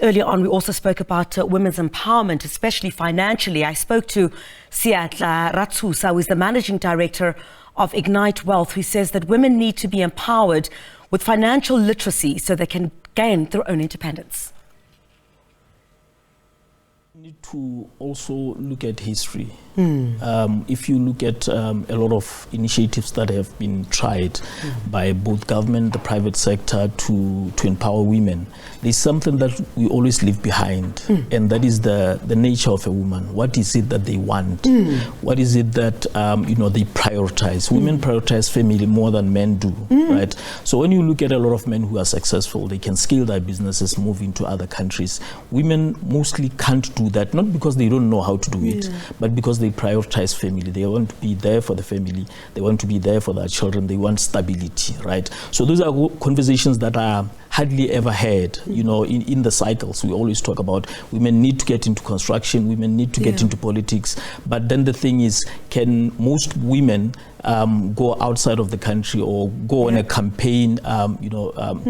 earlier on, we also spoke about women's empowerment, especially financially. I spoke to Seatla RATSOOSA, who is the managing director of Ignytwealth, who says that women need to be empowered with financial literacy so they can gain their own independence. We need to also look at history. If you look at a lot of initiatives that have been tried by both government, the private sector to empower women, there's something that we always leave behind, and that is the nature of a woman. What is it that they want? What is it that they prioritize? Women prioritize family more than men do, right? So when you look at a lot of men who are successful, they can scale their businesses, move into other countries. Women mostly can't do that, not because they don't know how to do it, but because they prioritize family. They want to be there for the family. They want to be there for their children. They want stability, right? So those are conversations that are hardly ever had, in the cycles. We always talk about women need to get into construction, women need to get into politics. But then the thing is, can most women go outside of the country or go on a campaign,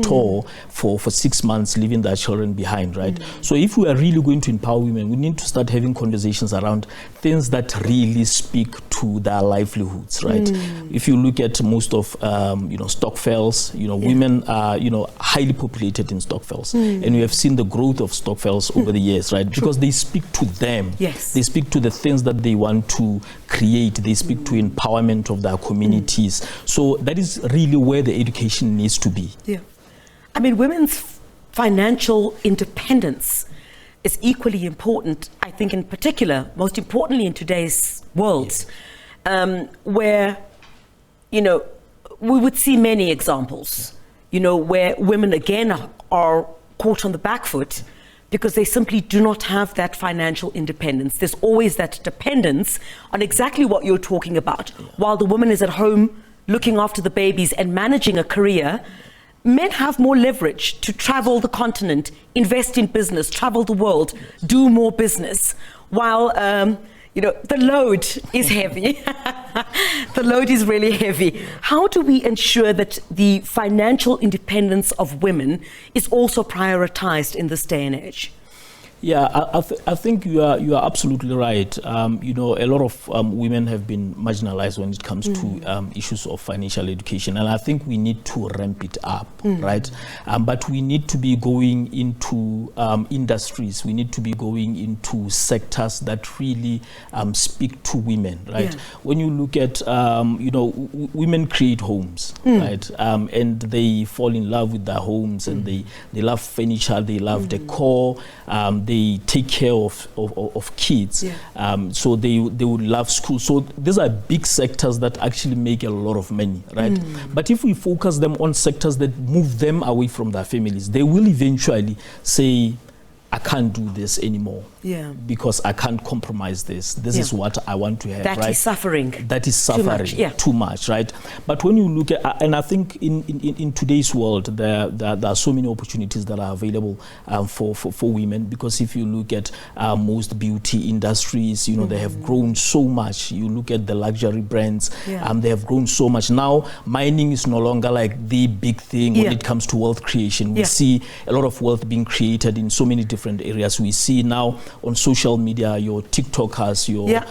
tour for 6 months, leaving their children behind, right? So if we are really going to empower women, we need to start having conversations around things that really speak to their livelihoods, right? If you look at most of, Stokvels, women are, highly populated in Stokvels. And we have seen the growth of Stokvels over the years, right? Because they speak to them. Yes. They speak to the things that they want to create. They speak to empowerment of their communities. So that is really where the education needs to be. Yeah. I mean, women's financial independence is equally important, I think, in particular, most importantly in today's world, where, we would see many examples, where women again are caught on the back foot because they simply do not have that financial independence. There's always that dependence on exactly what you're talking about. While the woman is at home looking after the babies and managing a career, men have more leverage to travel the continent, invest in business, travel the world, do more business, while the load is heavy. The load is really heavy. How do we ensure that the financial independence of women is also prioritized in this day and age? Yeah, I think you are absolutely right. A lot of women have been marginalized when it comes to issues of financial education, and I think we need to ramp it up, right? But we need to be going into industries. We need to be going into sectors that really speak to women, right? Yeah. When you look at, women create homes, right? And they fall in love with their homes, and they love furniture, they love decor, they take care of kids, so they would love school. So these are big sectors that actually make a lot of money, right? But if we focus them on sectors that move them away from their families, they will eventually say, I can't do this anymore because I can't compromise this. This is what I want to have, right? That is suffering. That is suffering too much, right? But when you look at, and I think in today's world, there are so many opportunities that are available for women, because if you look at most beauty industries, they have grown so much. You look at the luxury brands, they have grown so much. Now, mining is no longer like the big thing when it comes to wealth creation. We see a lot of wealth being created in so many different areas. We see now on social media, your TikTokers, your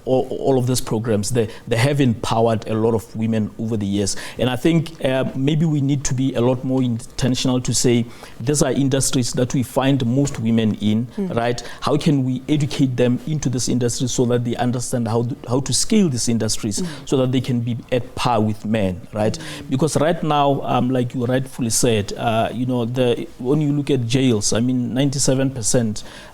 all of these programs, they have empowered a lot of women over the years. And I think maybe we need to be a lot more intentional to say these are industries that we find most women in, right? How can we educate them into this industry so that they understand how to scale these industries so that they can be at par with men, right? Because right now, like you rightfully said, when you look at jails, I mean, 97%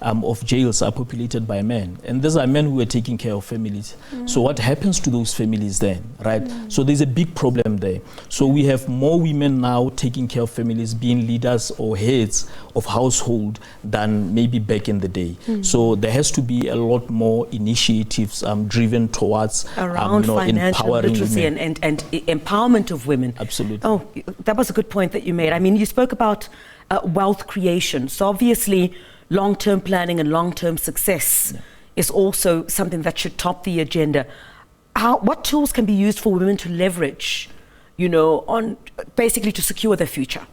of jails are populated by men, and these are men who are taking care of families. So what happens to those families then, right? So there's a big problem there. So we have more women now taking care of families, being leaders or heads of household than maybe back in the day. So there has to be a lot more initiatives driven towards around financial empowering literacy women. and empowerment of women. Absolutely. Oh, that was a good point that you made. I mean, you spoke about wealth creation. So obviously, long-term planning and long-term success is also something that should top the agenda. What tools can be used for women to leverage, on basically to secure their future?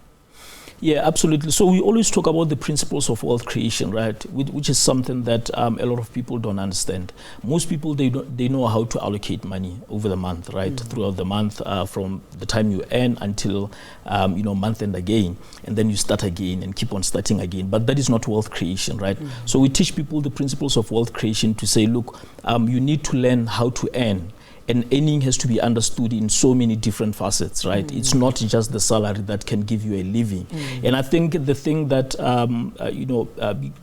Yeah, absolutely. So we always talk about the principles of wealth creation, right? Which is something that a lot of people don't understand. Most people, they know how to allocate money over the month, right? Throughout the month, from the time you earn until month end again, and then you start again and keep on starting again. But that is not wealth creation, right? So we teach people the principles of wealth creation to say, look, you need to learn how to earn. And earning has to be understood in so many different facets, right? It's not just the salary that can give you a living. And I think the thing that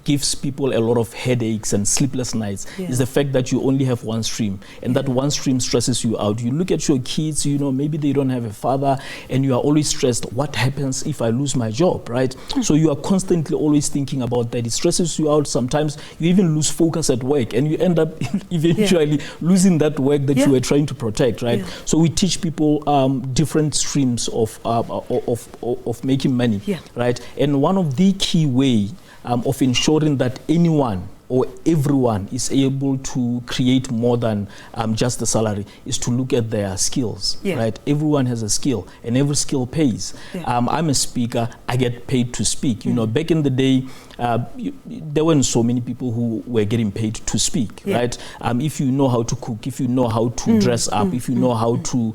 gives people a lot of headaches and sleepless nights is the fact that you only have one stream, and that one stream stresses you out. You look at your kids, maybe they don't have a father, and you are always stressed. What happens if I lose my job, right? So you are constantly always thinking about that. It stresses you out. Sometimes you even lose focus at work, and you end up eventually losing that work that you were trying to protect, right? So we teach people different streams of making money, right? And one of the key way of ensuring that anyone or everyone is able to create more than just the salary is to look at their skills, right? Everyone has a skill, and every skill pays. I'm a speaker, I get paid to speak. Back in the day, there weren't so many people who were getting paid to speak, right? If you know how to cook, if you know how to dress up, if you know how to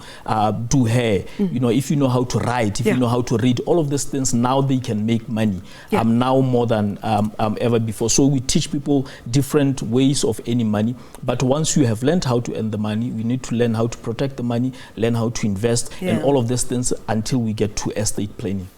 do hair, if you know how to write, if you know how to read, all of these things, now they can make money, now more than ever before. So we teach people different ways of earning money, but once you have learned how to earn the money, we need to learn how to protect the money, learn how to invest, and all of these things until we get to estate planning.